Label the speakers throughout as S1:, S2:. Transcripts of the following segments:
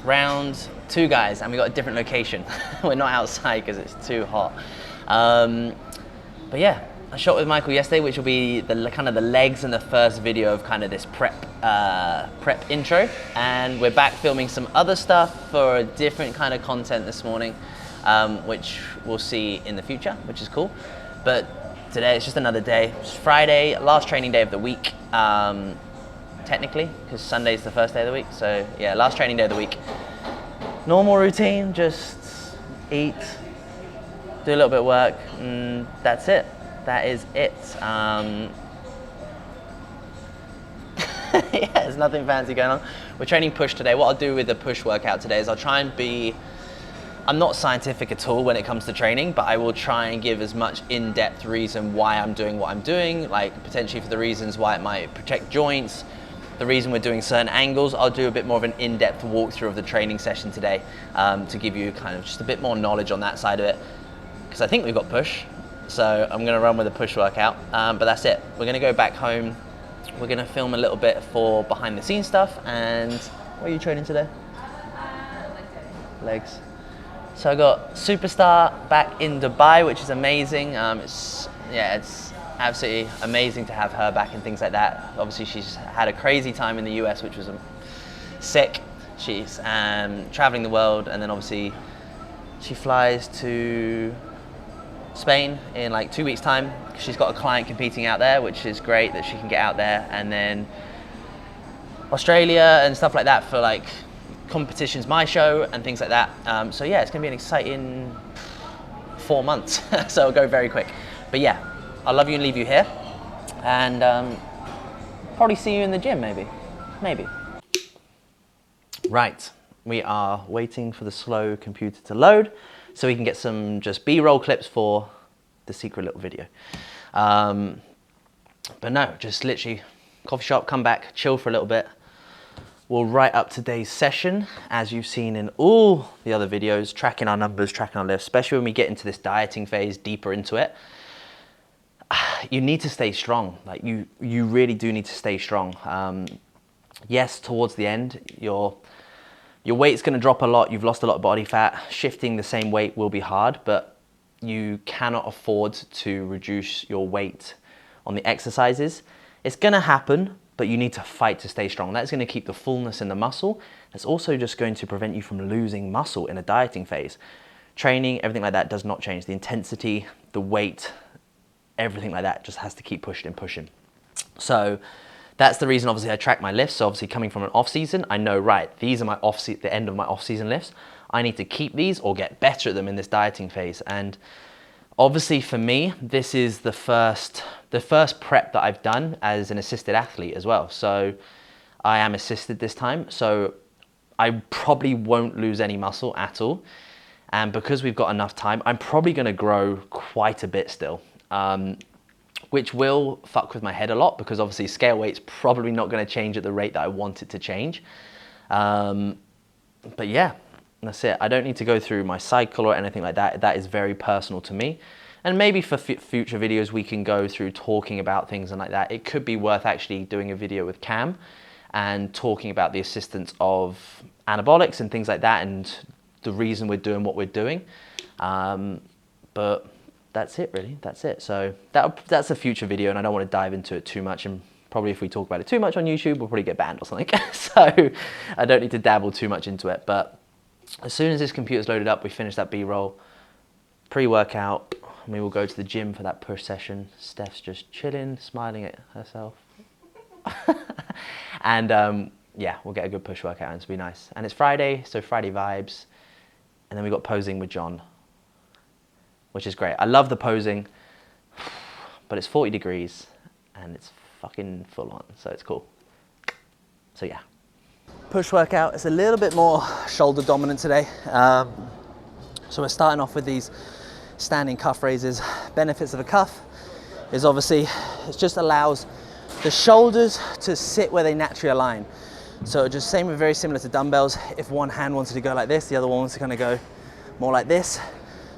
S1: round 2, guys, and we got a different location. We're not outside because it's too hot. But yeah, I shot with Michael yesterday, which will be the kind of the legs and the first video of kind of this prep intro. And we're back filming some other stuff for a different kind of content this morning, which we'll see in the future, which is cool. But today it's just another day. It's Friday, last training day of the week. Technically, because Sunday's the first day of the week. So yeah, last training day of the week. Normal routine, just eat, do a little bit of work, and that's it. That is it. Yeah, there's nothing fancy going on. We're training push today. What I'll do with the push workout today is I'll try and be, I'm not scientific at all when it comes to training, but I will try and give as much in-depth reason why I'm doing what I'm doing, like potentially for the reasons why it might protect joints, the reason we're doing certain angles. I'll do a bit more of an in-depth walkthrough of the training session today to give you kind of just a bit more knowledge on that side of it, because I think we've got push. So I'm going to run with a push workout, but that's it. We're going to go back home. We're going to film a little bit for behind the scenes stuff. And what are you training today? Legs. So I got Superstar back in Dubai, which is amazing. It's absolutely amazing to have her back and things like that. Obviously, she's had a crazy time in the US, which was sick. She's traveling the world, and then obviously she flies to Spain in like 2 weeks' time. She's got a client competing out there, which is great that she can get out there, and then Australia and stuff like that for like competitions, my show and things like that. So yeah, it's gonna be an exciting 4 months. So it'll go very quick. But yeah, I'll love you and leave you here, and probably see you in the gym, maybe. Right, we are waiting for the slow computer to load so we can get some just B-roll clips for the secret little video. But no, just literally coffee shop, come back, chill for a little bit. We'll write up today's session, as you've seen in all the other videos, tracking our numbers, tracking our lifts, especially when we get into this dieting phase, deeper into it. You need to stay strong. Like you really do need to stay strong. Yes, towards the end, your weight's gonna drop a lot. You've lost a lot of body fat. Shifting the same weight will be hard, but you cannot afford to reduce your weight on the exercises. It's gonna happen, but you need to fight to stay strong. That's gonna keep the fullness in the muscle. It's also just going to prevent you from losing muscle in a dieting phase. Training, everything like that does not change. The intensity, the weight, everything like that just has to keep pushing and pushing. So that's the reason obviously I track my lifts. So obviously coming from an off season, I know, right, these are my the end of my off season lifts. I need to keep these or get better at them in this dieting phase. And obviously for me, this is the first prep that I've done as an assisted athlete as well. So I am assisted this time. So I probably won't lose any muscle at all. And because we've got enough time, I'm probably gonna grow quite a bit still. Which will fuck with my head a lot, because obviously scale weight's probably not going to change at the rate that I want it to change. But yeah, that's it. I don't need to go through my cycle or anything like that. That is very personal to me. And maybe for future videos, we can go through talking about things and like that. It could be worth actually doing a video with Cam and talking about the assistance of anabolics and things like that, and the reason we're doing what we're doing. But that's it, really. That's it. So that's a future video, and I don't want to dive into it too much. And probably if we talk about it too much on YouTube, we'll probably get banned or something. So I don't need to dabble too much into it. But as soon as this computer's loaded up, we finish that B-roll, pre-workout, and we will go to the gym for that push session. Steph's just chilling, smiling at herself. And yeah, we'll get a good push workout, and it'll be nice. And it's Friday, so Friday vibes. And then we got posing with John, which is great. I love the posing, but it's 40 degrees and it's fucking full on, so it's cool. So yeah. Push workout is a little bit more shoulder dominant today. So we're starting off with these standing cuff raises. Benefits of a cuff is obviously, it just allows the shoulders to sit where they naturally align. So just very similar to dumbbells. If one hand wanted to go like this, the other one wants to kind of go more like this.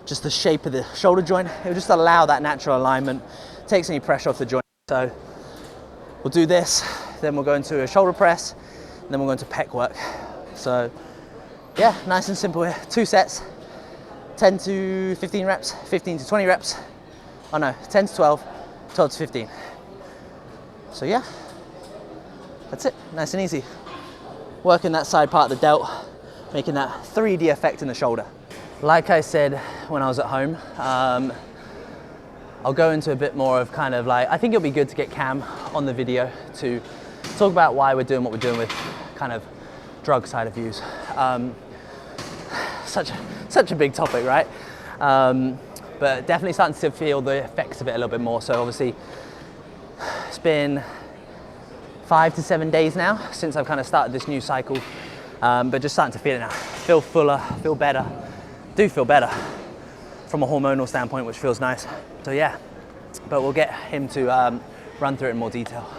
S1: Just the shape of the shoulder joint, it will just allow that natural alignment, takes any pressure off the joint. So we'll do this, then we'll go into a shoulder press, and then we'll go into pec work. So Yeah, nice and simple here. 2 sets, 10 to 15 reps, 15 to 20 reps. Oh no, 10 to 12, 12 to 15. So yeah, that's it, nice and easy. Working that side part of the delt, making that 3D effect in the shoulder. Like I said when I was at home, I'll go into a bit more of kind of like, I think it'll be good to get Cam on the video to talk about why we're doing what we're doing with kind of drug side of use. Such a big topic, right? But definitely starting to feel the effects of it a little bit more. So obviously it's been 5 to 7 days now since I've kind of started this new cycle, but just starting to feel it now. Feel fuller, feel better, do feel better from a hormonal standpoint, which feels nice. So yeah, but we'll get him to run through it in more detail.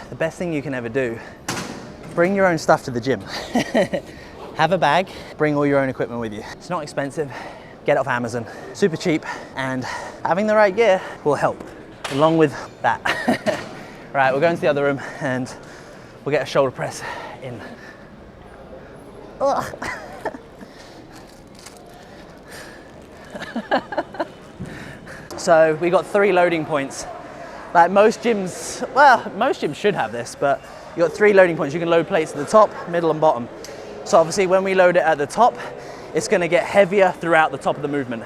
S1: The best thing you can ever do, bring your own stuff to the gym. Have a bag, bring all your own equipment with you. It's not expensive, get it off Amazon, super cheap, and having the right gear will help, along with that. Right, we'll go into the other room and we'll get a shoulder press in. So we got 3 loading points. Like most gyms, well, most gyms should have this, but you got 3 loading points. You can load plates at the top, middle and bottom. So obviously when we load it at the top, it's gonna get heavier throughout the top of the movement.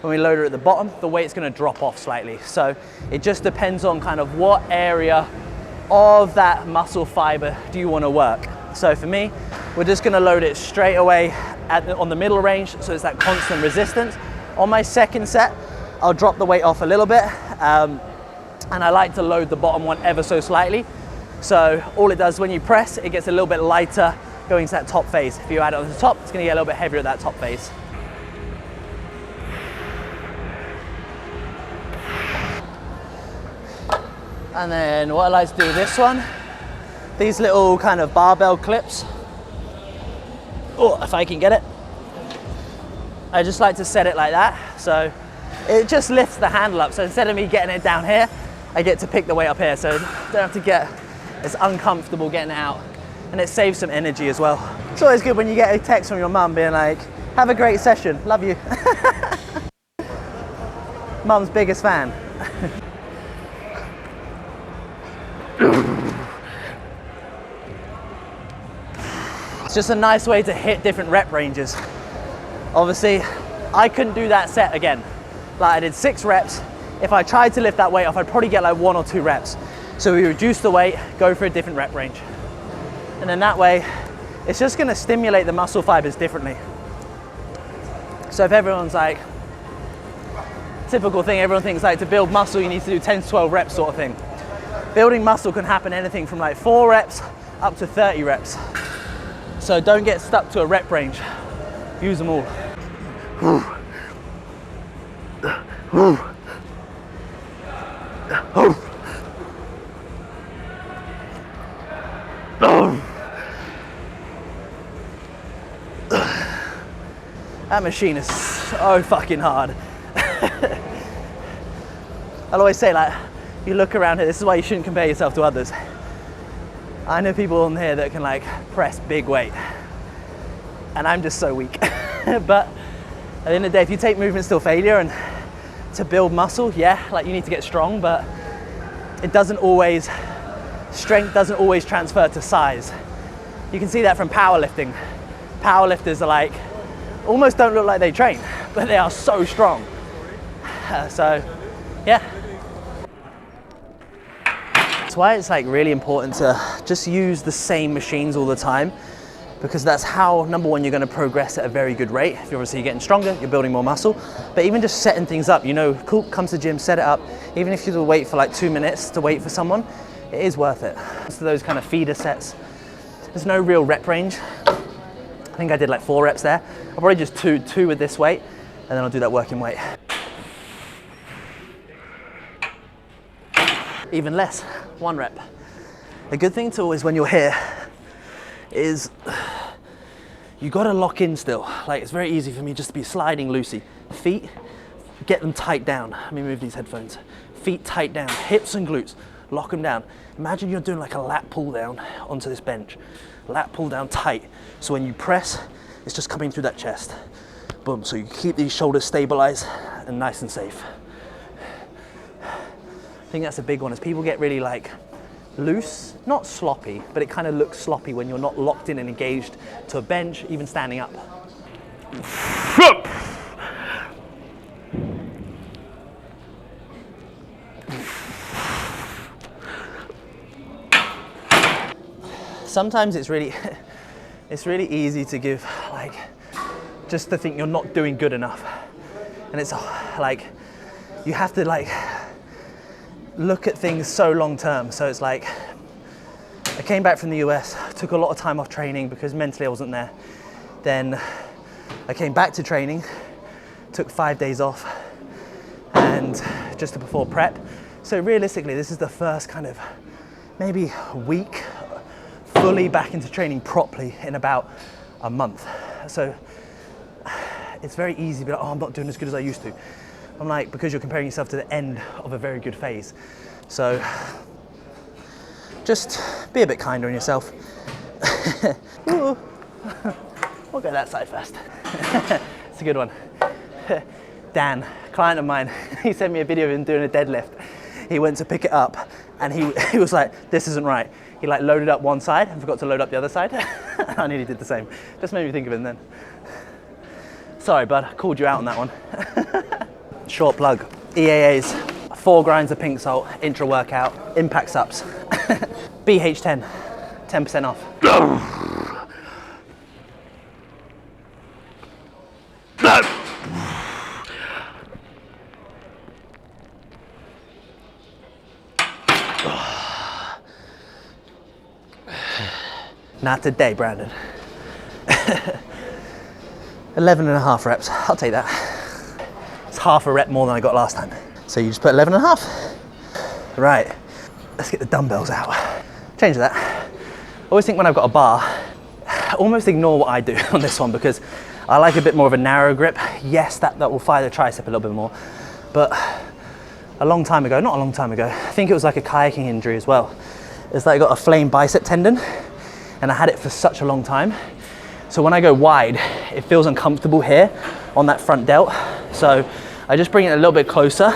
S1: When we load it at the bottom, the weight's gonna drop off slightly. So it just depends on kind of what area of that muscle fiber do you wanna work. So for me, we're just gonna load it straight away on the middle range, so it's that constant resistance. On my second set, I'll drop the weight off a little bit, and I like to load the bottom one ever so slightly. So all it does when you press, it gets a little bit lighter going to that top phase. If you add it on the top, it's gonna get a little bit heavier at that top phase. And then what I like to do with this one, these little kind of barbell clips. Oh, if I can get it. I just like to set it like that. So it just lifts the handle up. So instead of me getting it down here, I get to pick the weight up here. So I don't have to get as uncomfortable getting it out. And it saves some energy as well. It's always good when you get a text from your mum being like, have a great session, love you. Mum's biggest fan. It's just a nice way to hit different rep ranges. Obviously, I couldn't do that set again. Like I did 6 reps. If I tried to lift that weight off, I'd probably get like 1 or 2 reps. So we reduce the weight, go for a different rep range. And then that way, it's just gonna stimulate the muscle fibers differently. So if everyone's like, typical thing, everyone thinks like to build muscle, you need to do 10 to 12 reps sort of thing. Building muscle can happen anything from like 4 reps up to 30 reps. So don't get stuck to a rep range. Use them all. That machine is so fucking hard. I'll always say, like, you look around here, this is why you shouldn't compare yourself to others. I know people on here that can like press big weight, and I'm just so weak. But at the end of the day, if you take movement still failure and to build muscle, yeah, like you need to get strong, but it doesn't always, strength doesn't always transfer to size. You can see that from powerlifting. Powerlifters are like, almost don't look like they train, but they are so strong. So, yeah. That's why it's like really important to just use the same machines all the time, because that's how, number one, you're gonna progress at a very good rate. If you're obviously getting stronger, you're building more muscle, but even just setting things up, you know, cool, come to the gym, set it up. Even if you have to wait for like 2 minutes to wait for someone, it is worth it. So those kind of feeder sets, there's no real rep range. I think I did like 4 reps there. I'll probably just two with this weight, and then I'll do that working weight. Even less, 1 rep. The good thing to always, when you're here, is you gotta lock in still. Like, it's very easy for me just to be sliding loosey. Feet, get them tight down. Let me move these headphones. feet tight down, hips and glutes, lock them down. Imagine you're doing like a lat pull down onto this bench. Lat pull down tight. So when you press, it's just coming through that chest. Boom, so you keep these shoulders stabilized and nice and safe. I think that's a big one, as people get really like loose, not sloppy, but it kind of looks sloppy when you're not locked in and engaged to a bench, even standing up. Sometimes it's really easy to give like, just to think you're not doing good enough. And it's like, you have to like, look at things so long term. So it's like, I came back from the US, took a lot of time off training because mentally I wasn't there. Then I came back to training, took 5 days off, and just before prep. So realistically, this is the first kind of maybe week fully back into training properly in about a month. So it's very easy to be like, oh, I'm not doing as good as I used to. I'm like, because you're comparing yourself to the end of a very good phase. So just be a bit kinder on yourself. We'll go that side first. It's a good one. Dan, client of mine, he sent me a video of him doing a deadlift. He went to pick it up and he was like, this isn't right. He like loaded up one side and forgot to load up the other side. I nearly did the same. Just made me think of him then. Sorry, bud, I called you out on that one. Short plug, EAAs, 4 grinds of pink salt, intra workout, impact subs. BH10, 10% off. Not today, Brandon. 11.5 reps, I'll take that. It's half a rep more than I got last time. So you just put 11.5. Right, let's get the dumbbells out. Change that. I always think when I've got a bar, almost ignore what I do on this one because I like a bit more of a narrow grip. Yes, that will fire the tricep a little bit more. But a long time ago, not a long time ago, I think it was like a kayaking injury as well. It's like I got a flame bicep tendon and I had it for such a long time. So when I go wide, it feels uncomfortable here on that front delt. So I just bring it a little bit closer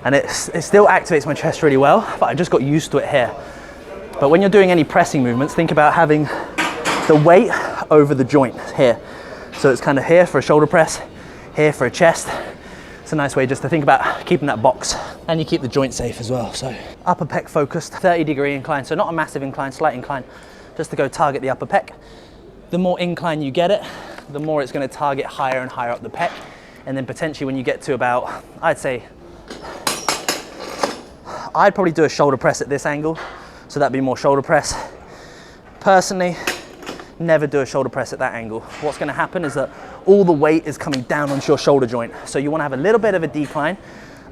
S1: and it still activates my chest really well, but I just got used to it here. But when you're doing any pressing movements, think about having the weight over the joint here. So it's kind of here for a shoulder press, here for a chest. It's a nice way just to think about keeping that box, and you keep the joint safe as well. So upper pec focused, 30-degree incline. So not a massive incline, slight incline, just to go target the upper pec. The more incline you get it, the more it's going to target higher and higher up the pec. And then potentially when you get to about, I'd probably do a shoulder press at this angle. So that'd be more shoulder press. Personally, never do a shoulder press at that angle. What's going to happen is that all the weight is coming down onto your shoulder joint. So you want to have a little bit of a decline,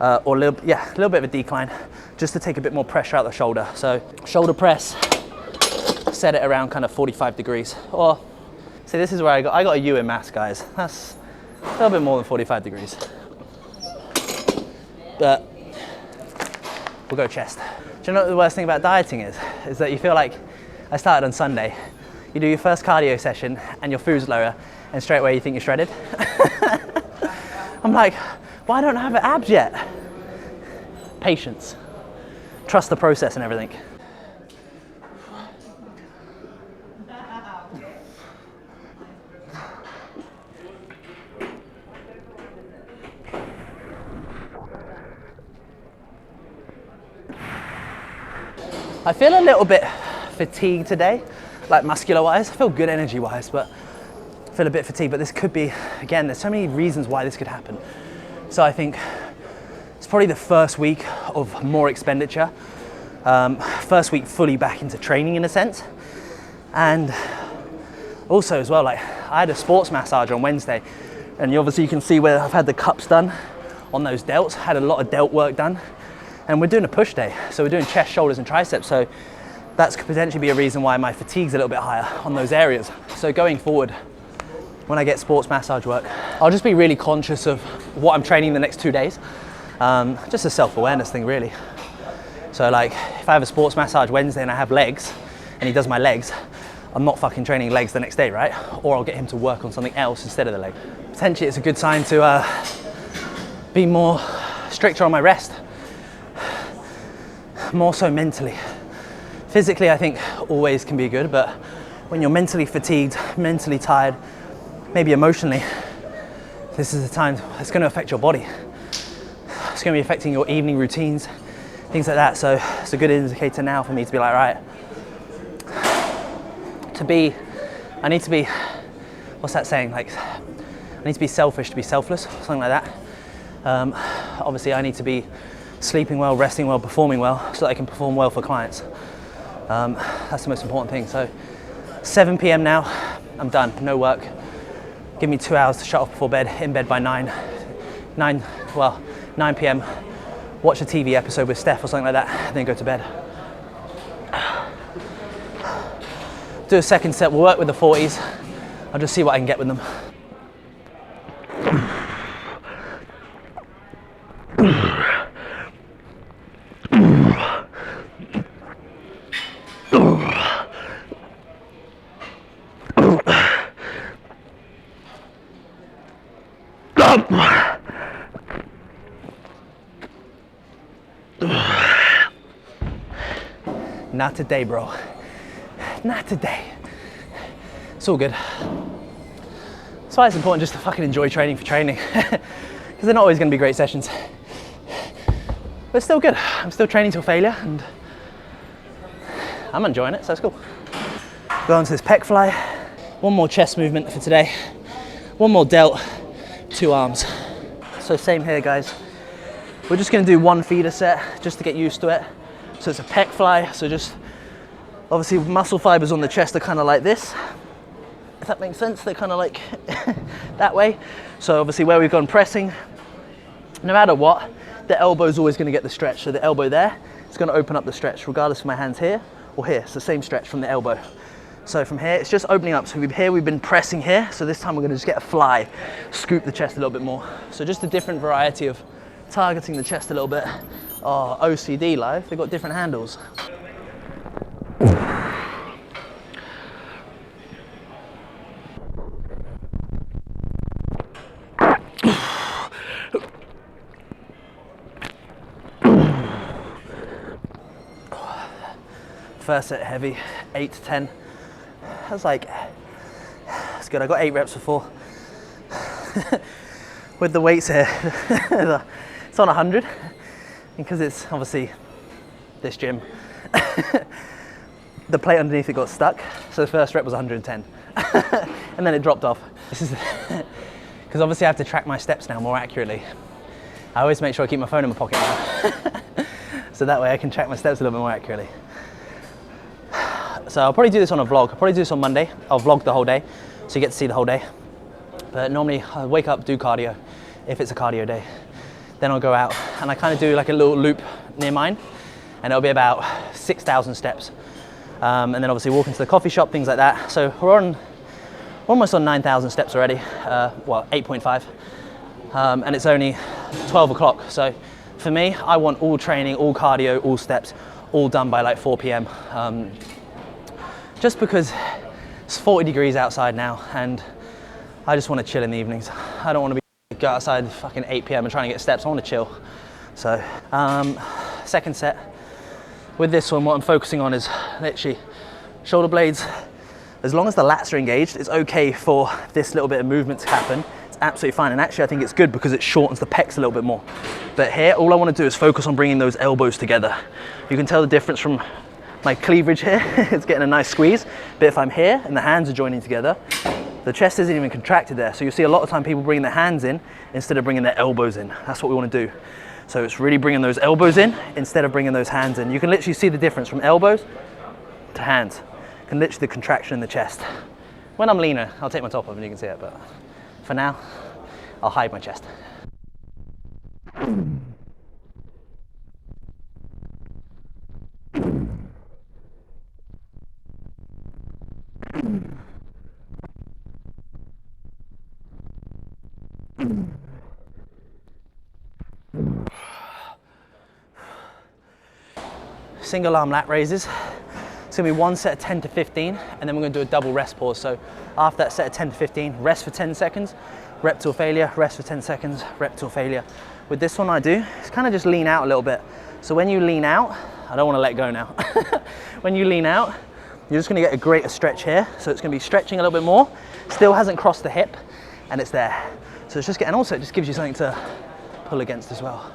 S1: a little bit of a decline, just to take a bit more pressure out the shoulder. So shoulder press, set it around kind of 45 degrees. Or, see, this is where I got a U in mass, guys. That's a little bit more than 45 degrees. But we'll go chest. Do you know what the worst thing about dieting is? Is that you feel like, I started on Sunday, you do your first cardio session and your food's lower and straight away you think you're shredded. I'm like, why don't I have abs yet? Patience. Trust the process and everything. I feel a little bit fatigued today, like muscular wise. I feel good energy wise, but I feel a bit fatigued. But this could be, again, there's so many reasons why this could happen. So I think it's probably the first week of more expenditure. First week fully back into training in a sense. And also as well, like I had a sports massage on Wednesday, and obviously you can see where I've had the cups done on those delts, had a lot of delt work done. And we're doing a push day, so we're doing chest, shoulders and triceps, so that could potentially be a reason why my fatigue's a little bit higher on those areas. So going forward, when I get sports massage work, I'll just be really conscious of what I'm training the next 2 days. Just a self-awareness thing, really. So like, if I have a sports massage Wednesday and I have legs, and he does my legs, I'm not fucking training legs the next day, right? Or I'll get him to work on something else instead of the leg. Potentially it's a good sign to be more stricter on my rest. More so mentally. Physically, I think always can be good, but when you're mentally fatigued, mentally tired, maybe emotionally, this is the time it's going to affect your body. It's going to be affecting your evening routines, things like that. So it's a good indicator now for me to be like, right, I need to be, what's that saying? Like, I need to be selfish to be selfless, something like that. Obviously, I need to be sleeping well, resting well, performing well, so that I can perform well for clients. That's the most important thing. So 7 p.m. now, I'm done, no work. Give me 2 hours to shut off before bed, in bed by 9 p.m. Watch a TV episode with Steph or something like that, and then go to bed. Do a second set, we'll work with the 40s. I'll just see what I can get with them. Not today, bro. Not today. It's all good. That's why it's important just to fucking enjoy training for training. Because they're not always going to be great sessions. But it's still good. I'm still training till failure and I'm enjoying it, so it's cool. Go on to this pec fly. One more chest movement for today. One more delt, 2 arms. So same here, guys. We're just going to do 1 feeder set just to get used to it. So it's a pec fly, so just obviously muscle fibers on the chest are kind of like this, if that makes sense. They're kind of like that way. So obviously where we've gone pressing, no matter what, the elbow is always going to get the stretch. So the elbow there is going to open up the stretch regardless of my hands here or here. It's the same stretch from the elbow. So from here, it's just opening up. So we've been pressing here. So this time we're going to just get a fly, scoop the chest a little bit more. So just a different variety of targeting the chest a little bit. Oh, OCD live, they've got different handles. First set heavy, 8 to 10. That's like, that's good. I got 8 reps before. With the weights here, it's on 100. Because it's obviously this gym, the plate underneath it got stuck. So the first rep was 110 and then it dropped off. This is because obviously I have to track my steps now more accurately. I always make sure I keep my phone in my pocket now. So that way I can track my steps a little bit more accurately. So I'll probably do this on a vlog. I'll probably do this on Monday. I'll vlog the whole day so you get to see the whole day. But normally I wake up, do cardio if it's a cardio day. Then I'll go out and I kind of do like a little loop near mine and it'll be about 6,000 steps. And then obviously walk into the coffee shop, things like that. So we're almost on 9,000 steps already, 8.5. And it's only 12 o'clock. So for me, I want all training, all cardio, all steps, all done by like 4 p.m. Just because it's 40 degrees outside now and I just want to chill in the evenings. I don't want to go outside fucking 8 p.m. and trying to get steps. I want to chill. So second set with this one, what I'm focusing on is literally shoulder blades. As long as the lats are engaged, it's okay for this little bit of movement to happen. It's absolutely fine. And actually I think it's good because it shortens the pecs a little bit more. But here, all I want to do is focus on bringing those elbows together. You can tell the difference from my cleavage here. It's getting a nice squeeze. But if I'm here and the hands are joining together, the chest isn't even contracted there. So you'll see a lot of time people bring their hands in instead of bringing their elbows in. That's what we want to do. So it's really bringing those elbows in instead of bringing those hands in. You can literally see the difference from elbows to hands. You can literally the contraction in the chest. When I'm leaner, I'll take my top off and you can see it. But for now, I'll hide my chest. single arm lat raises. It's gonna be one set of 10 to 15, and then we're gonna do a double rest pause. So after that set of 10 to 15, rest for 10 seconds, rep till failure, rest for 10 seconds, rep till failure. With this one I do, it's kind of just lean out a little bit. So when you lean out, I don't wanna let go now. When you lean out, you're just gonna get a greater stretch here. So it's gonna be stretching a little bit more, still hasn't crossed the hip, and it's there. So it's just, and also it just gives you something to pull against as well.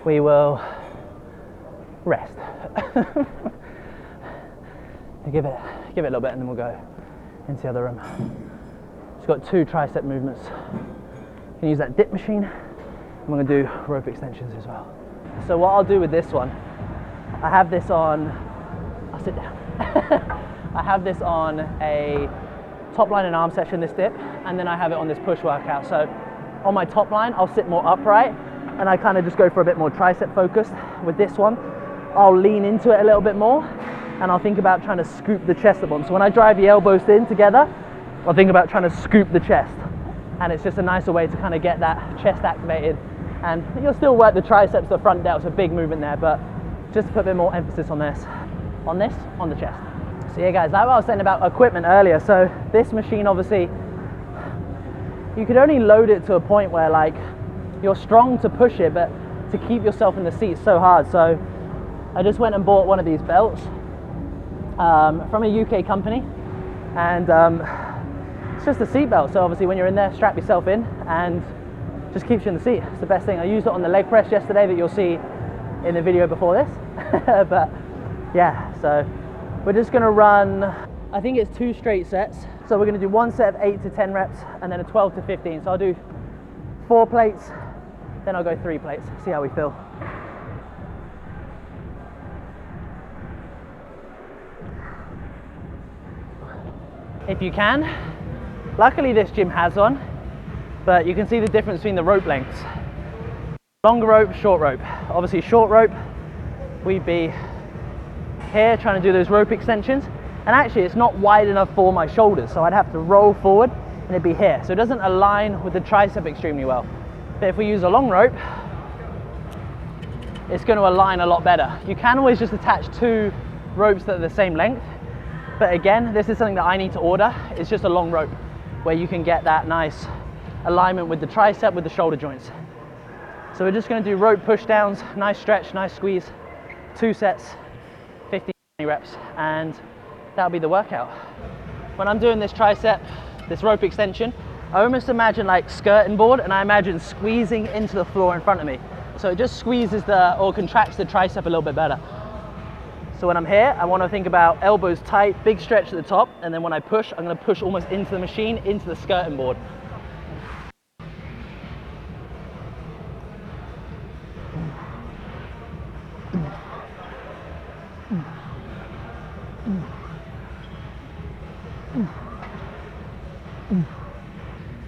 S1: We will rest. give it a little bit, and then we'll go into the other room. It's got 2 tricep movements. You can use that dip machine, and we're gonna do rope extensions as well. So what I'll do with this one, I have this on, I'll sit down. I have this on a top line and arm session, this dip, and then I have it on this push workout. So on my top line, I'll sit more upright, and I kind of just go for a bit more tricep focused. With this one, I'll lean into it a little bit more, and I'll think about trying to scoop the chest at the bottom. So when I drive the elbows in together, I'll think about trying to scoop the chest, and it's just a nicer way to kind of get that chest activated. And you'll still work the triceps, the front delts, a big movement there, but just to put a bit more emphasis on this, on the chest. So yeah guys, like what I was saying about equipment earlier, so this machine obviously, you could only load it to a point where like, you're strong to push it, but to keep yourself in the seat is so hard. So I just went and bought one of these belts from a UK company, and it's just a seat belt. So obviously when you're in there, strap yourself in and just keeps you in the seat. It's the best thing. I used it on the leg press yesterday that you'll see in the video before this. But yeah, so we're just gonna run, I think it's 2 straight sets. So we're gonna do 1 set of 8 to 10 reps and then a 12 to 15. So I'll do 4 plates, then I'll go 3 plates, see how we feel. If you can, luckily this gym has one, but you can see the difference between the rope lengths. Longer rope, short rope. Obviously short rope, we'd be here trying to do those rope extensions, and actually it's not wide enough for my shoulders, so I'd have to roll forward and it'd be here. So it doesn't align with the tricep extremely well. But if we use a long rope, it's going to align a lot better. You can always just attach 2 ropes that are the same length, but again, this is something that I need to order. It's just a long rope where you can get that nice alignment with the tricep, with the shoulder joints. So we're just going to do rope push downs, nice stretch, nice squeeze, 2 sets, 15 reps, and that'll be the workout. When I'm doing this tricep, this rope extension, I almost imagine like skirting board, and I imagine squeezing into the floor in front of me. So it just squeezes or contracts the tricep a little bit better. So when I'm here, I want to think about elbows tight, big stretch at the top, and then when I push, I'm going to push almost into the machine, into the skirting board.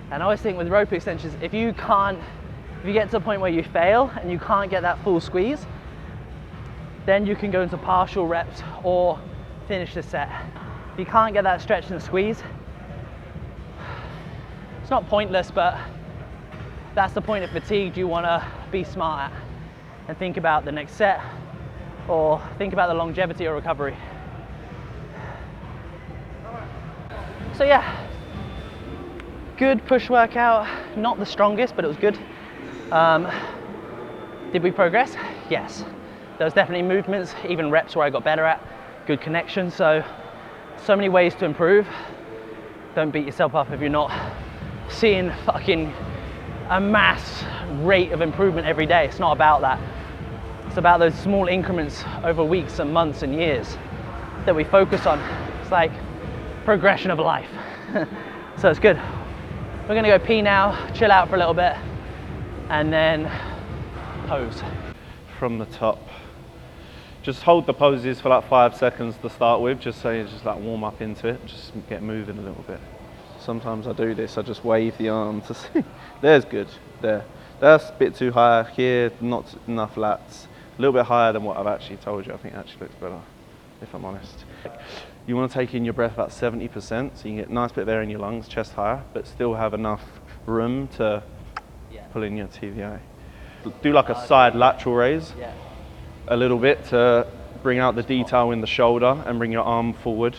S1: And I always think with rope extensions, if you get to a point where you fail and you can't get that full squeeze, then you can go into partial reps or finish the set. If you can't get that stretch and squeeze, it's not pointless, but that's the point of fatigue you want to be smart at and think about the next set or think about the longevity or recovery. So yeah, good push workout, not the strongest, but it was good. Did we progress? Yes. There was definitely movements, even reps where I got better at, good connection. So many ways to improve. Don't beat yourself up if you're not seeing fucking a mass rate of improvement every day. It's not about that. It's about those small increments over weeks and months and years that we focus on. It's like progression of life. So it's good. We're gonna go pee now, chill out for a little bit, and then pose.
S2: From the top. Just hold the poses for like 5 seconds to start with, just so you just like warm up into it, just get moving a little bit. Sometimes I do this, I just wave the arm to see. There's good, there. That's a bit too high here, not enough lats. A little bit higher than what I've actually told you. I think it actually looks better, if I'm honest. You want to take in your breath about 70%, so you can get a nice bit there in your lungs, chest higher, but still have enough room to pull in your TVA. Do like a side lateral raise, a little bit to bring out the detail in the shoulder and bring your arm forward.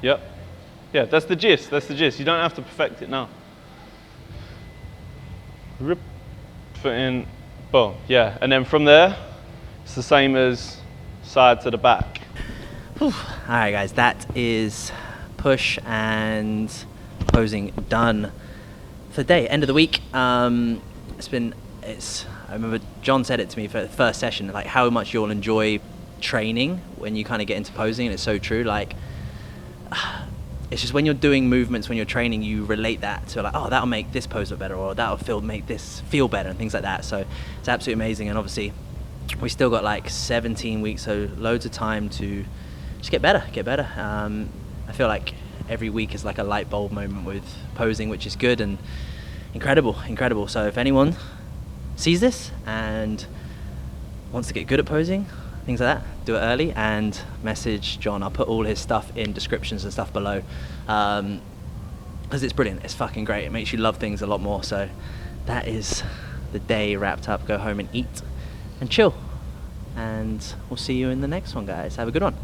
S2: Yep. Yeah, that's the gist, that's the gist. You don't have to perfect it now. Rip, foot in, boom, yeah. And then from there, it's the same as side to the back.
S1: All right guys, that is push and posing done for the day, end of the week. I remember John said it to me for the first session, like how much you'll enjoy training when you kind of get into posing, and it's so true. Like, it's just when you're doing movements, when you're training, you relate that to like, oh, that'll make this pose look better, or that'll make this feel better, and things like that. So it's absolutely amazing. And obviously we still got like 17 weeks, so loads of time to just get better. I feel like every week is like a light bulb moment with posing, which is good and incredible. So if anyone sees this and wants to get good at posing, things like that, do it early and message John. I'll put all his stuff in descriptions and stuff below, because it's brilliant. It's fucking great. It makes you love things a lot more. So that is the day wrapped up. Go home and eat and chill, and we'll see you in the next one, guys. Have a good one.